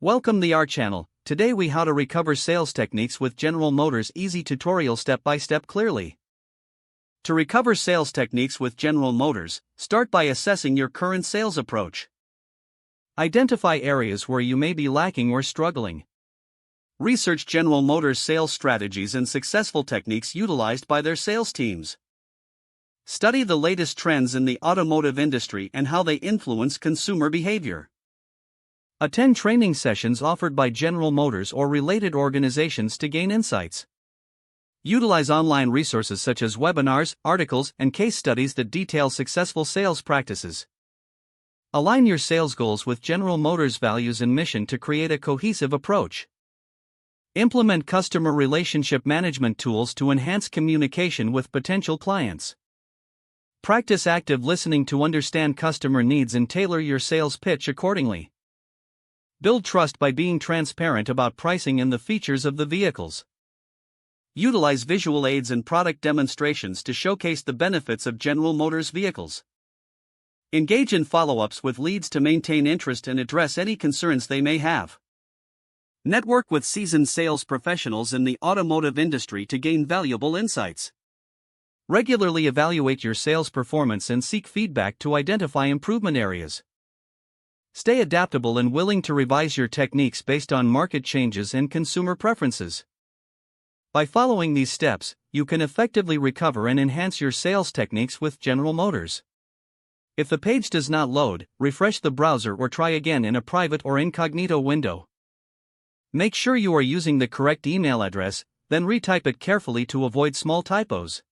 Welcome to our channel. Today we how to recover sales techniques with General Motors easy tutorial step by step clearly. To recover sales techniques with General Motors, start by assessing your current sales approach. Identify areas where you may be lacking or struggling. Research General Motors sales strategies and successful techniques utilized by their sales teams. Study the latest trends in the automotive industry and how they influence consumer behavior. Attend training sessions offered by General Motors or related organizations to gain insights. Utilize online resources such as webinars, articles, and case studies that detail successful sales practices. Align your sales goals with General Motors' values and mission to create a cohesive approach. Implement customer relationship management tools to enhance communication with potential clients. Practice active listening to understand customer needs and tailor your sales pitch accordingly. Build trust by being transparent about pricing and the features of the vehicles. Utilize visual aids and product demonstrations to showcase the benefits of General Motors vehicles. Engage in follow-ups with leads to maintain interest and address any concerns they may have. Network with seasoned sales professionals in the automotive industry to gain valuable insights. Regularly evaluate your sales performance and seek feedback to identify improvement areas. Stay adaptable and willing to revise your techniques based on market changes and consumer preferences. By following these steps, you can effectively recover and enhance your sales techniques with General Motors. If the page does not load, refresh the browser or try again in a private or incognito window. Make sure you are using the correct email address, then retype it carefully to avoid small typos.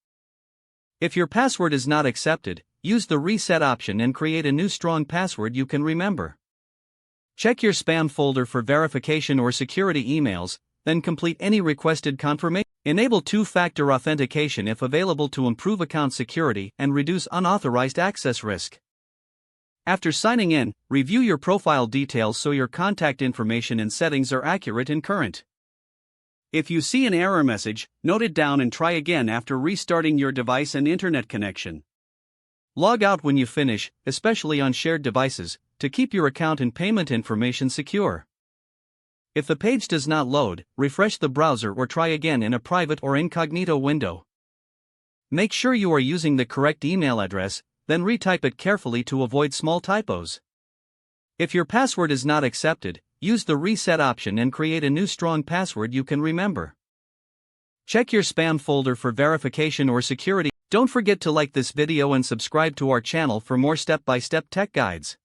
If your password is not accepted, use the reset option and create a new strong password you can remember. Check your spam folder for verification or security emails, then complete any requested confirmation. Enable two-factor authentication if available to improve account security and reduce unauthorized access risk. After signing in, review your profile details so your contact information and settings are accurate and current. If you see an error message, note it down and try again after restarting your device and internet connection. Log out when you finish, especially on shared devices, to keep your account and payment information secure. If the page does not load, refresh the browser or try again in a private or incognito window. Make sure you are using the correct email address, then retype it carefully to avoid small typos. If your password is not accepted, use the reset option and create a new strong password you can remember. Check your spam folder for verification or security. Don't forget to like this video and subscribe to our channel for more step-by-step tech guides.